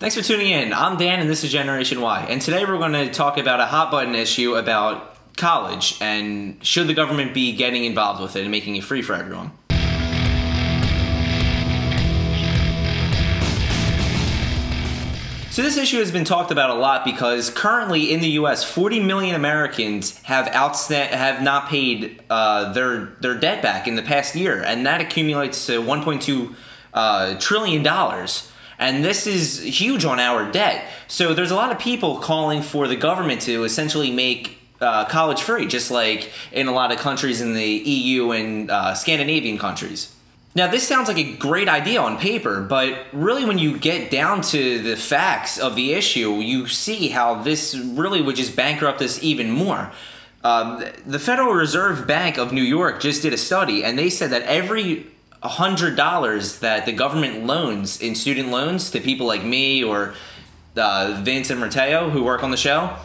Thanks for tuning in. I'm Dan and this is Generation Y. And today we're going to talk about a hot button issue about college and should the government be getting involved with it and making it free for everyone. So this issue has been talked about a lot because currently in the US, 40 million Americans have not paid their debt back in the past year, and that accumulates to $1.2 trillion. And this is huge on our debt. So there's a lot of people calling for the government to essentially make college free, just like in a lot of countries in the EU and Scandinavian countries. Now, this sounds like a great idea on paper, but really when you get down to the facts of the issue, you see how this really would just bankrupt us even more. The Federal Reserve Bank of New York just did a study, and they said that every $100 that the government loans in student loans to people like me or Vince and Mateo who work on the show,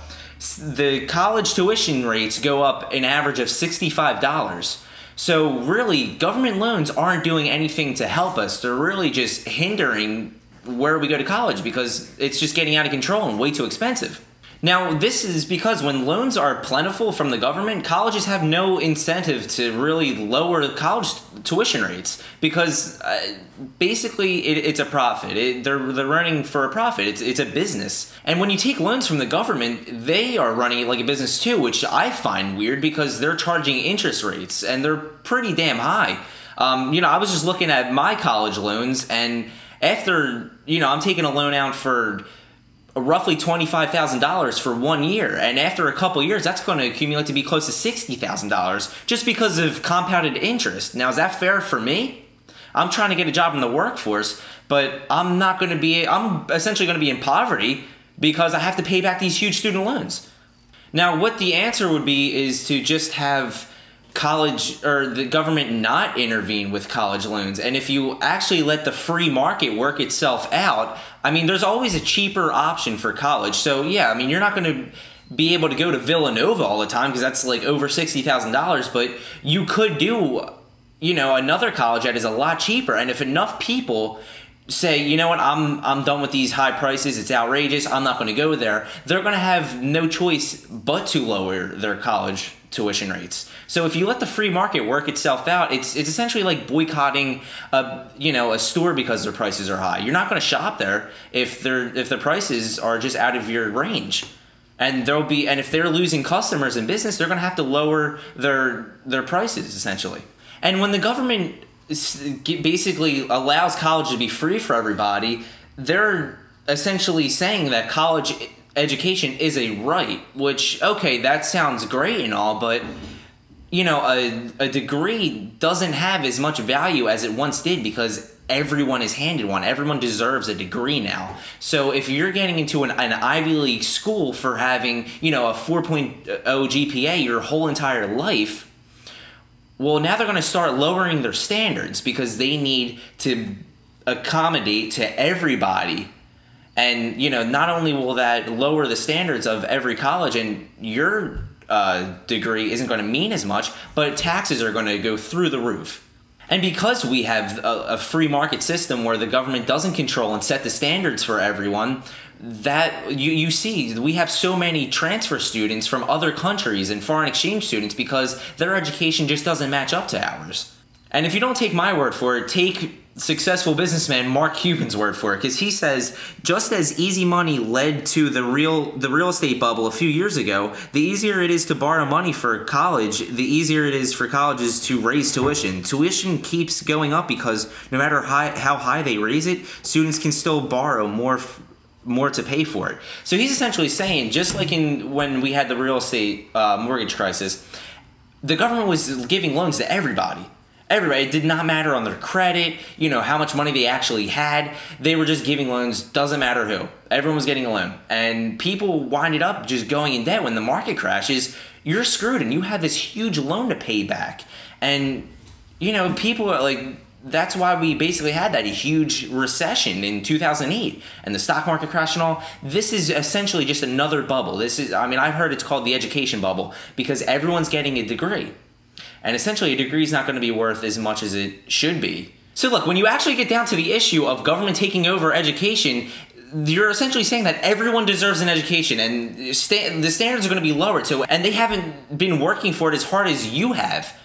the college tuition rates go up an average of $65. So really, government loans aren't doing anything to help us. They're really just hindering where we go to college because it's just getting out of control and way too expensive. Now, this is because when loans are plentiful from the government, colleges have no incentive to really lower college tuition rates because basically it's a profit. They're running for a profit. It's a business. And when you take loans from the government, they are running it like a business too, which I find weird because they're charging interest rates and they're pretty damn high. I was just looking at my college loans, and after, I'm taking a loan out for roughly $25,000 for 1 year, and after a couple years that's going to accumulate to be close to $60,000 just because of compounded interest. Now, is that fair for me? I'm trying to get a job in the workforce, but I'm essentially going to be in poverty because I have to pay back these huge student loans. Now, what the answer would be is to just have college or the government not intervene with college loans. And if you actually let the free market work itself out, there's always a cheaper option for college. So yeah, you're not going to be able to go to Villanova all the time because that's like over $60,000, but you could do, another college that is a lot cheaper. And if enough people say, you know what, I'm done with these high prices, it's outrageous, I'm not going to go there, they're going to have no choice but to lower their college tuition rates. So if you let the free market work itself out, it's essentially like boycotting a store because their prices are high. You're not going to shop there if the prices are just out of your range. And if they're losing customers in business, they're going to have to lower their prices essentially. And when the government basically allows college to be free for everybody, they're essentially saying that college education is a right, which, okay, that sounds great and all, but a degree doesn't have as much value as it once did because everyone is handed one. Everyone deserves a degree now. So if you're getting into an Ivy League school for having, a 4.0 GPA your whole entire life, well, now they're going to start lowering their standards because they need to accommodate to everybody. And, not only will that lower the standards of every college and your degree isn't going to mean as much, but taxes are going to go through the roof. And because we have a free market system where the government doesn't control and set the standards for everyone, that you see we have so many transfer students from other countries and foreign exchange students because their education just doesn't match up to ours. And if you don't take my word for it, take successful businessman Mark Cuban's word for it, because he says just as easy money led to the real estate bubble a few years ago, the easier it is to borrow money for college, the easier it is for colleges to raise tuition. Tuition keeps going up because no matter how high they raise it, students can still borrow more to pay for it. So he's essentially saying, just like when we had the real estate mortgage crisis, the government was giving loans to everybody. Everybody. It did not matter on their credit, how much money they actually had. They were just giving loans, doesn't matter who. Everyone was getting a loan. And people winded up just going in debt. When the market crashes, you're screwed and you have this huge loan to pay back. And, people are like, that's why we basically had that huge recession in 2008 and the stock market crash and all. This is essentially just another bubble. I've heard it's called the education bubble because everyone's getting a degree. And essentially, a degree is not going to be worth as much as it should be. So look, when you actually get down to the issue of government taking over education, you're essentially saying that everyone deserves an education, and the standards are going to be lowered. So, and they haven't been working for it as hard as you have.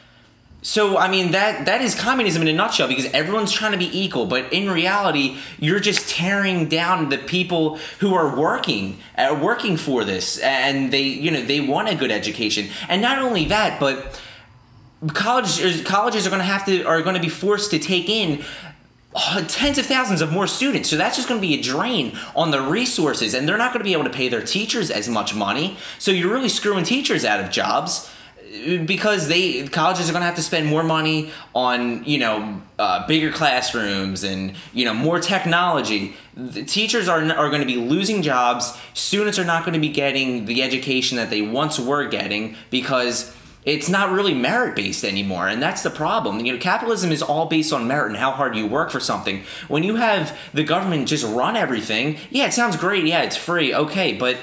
So, I mean, that is communism in a nutshell, because everyone's trying to be equal, but in reality, you're just tearing down the people who are working for this, and they want a good education. And not only that, but colleges are going to be forced to take in tens of thousands of more students. So that's just going to be a drain on the resources, and they're not going to be able to pay their teachers as much money. So you're really screwing teachers out of jobs, because colleges are going to have to spend more money on, bigger classrooms and, more technology. The teachers are going to be losing jobs. Students are not going to be getting the education that they once were getting, because it's not really merit-based anymore, and that's the problem. Capitalism is all based on merit and how hard you work for something. When you have the government just run everything, yeah, it sounds great, yeah, it's free, okay, but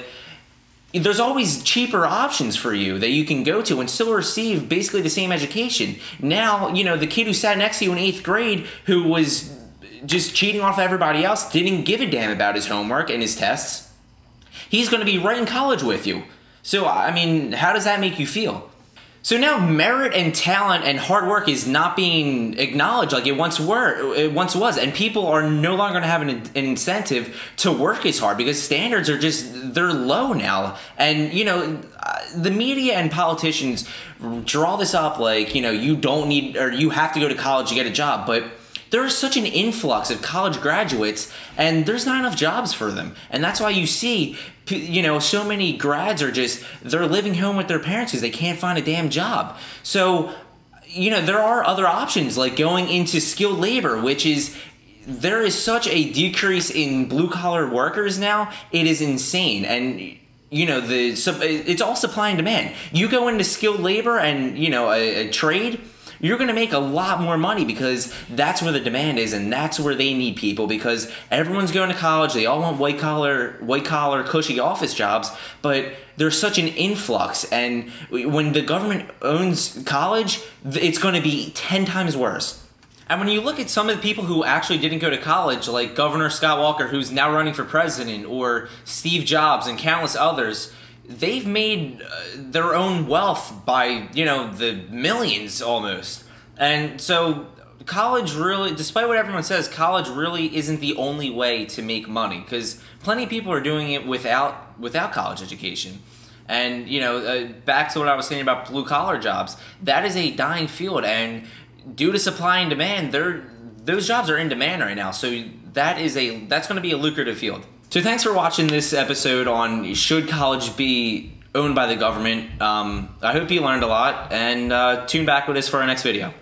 there's always cheaper options for you that you can go to and still receive basically the same education. Now, the kid who sat next to you in 8th grade, who was just cheating off everybody else, didn't give a damn about his homework and his tests, he's going to be right in college with you. So, I mean, how does that make you feel? So now merit and talent and hard work is not being acknowledged like it once was, and people are no longer going to have an incentive to work as hard, because standards are they're low now. And the media and politicians draw this up like, you don't need, or you have to go to college to get a job, but there is such an influx of college graduates, and there's not enough jobs for them. And that's why you see, so many grads are they're living home with their parents because they can't find a damn job. So, there are other options like going into skilled labor, there is such a decrease in blue-collar workers now. It is insane. And it's all supply and demand. You go into skilled labor and, a trade, you're going to make a lot more money, because that's where the demand is, and that's where they need people, because everyone's going to college. They all want white collar, cushy office jobs, but there's such an influx, and when the government owns college, it's going to be 10 times worse. And when you look at some of the people who actually didn't go to college, like Governor Scott Walker, who's now running for president, or Steve Jobs and countless others, they've made their own wealth by, the millions almost. And so college really, despite what everyone says, college really isn't the only way to make money, because plenty of people are doing it without college education. And, back to what I was saying about blue-collar jobs, that is a dying field, and due to supply and demand, those jobs are in demand right now. So that's going to be a lucrative field. So thanks for watching this episode on should college be owned by the government. I hope you learned a lot, and tune back with us for our next video.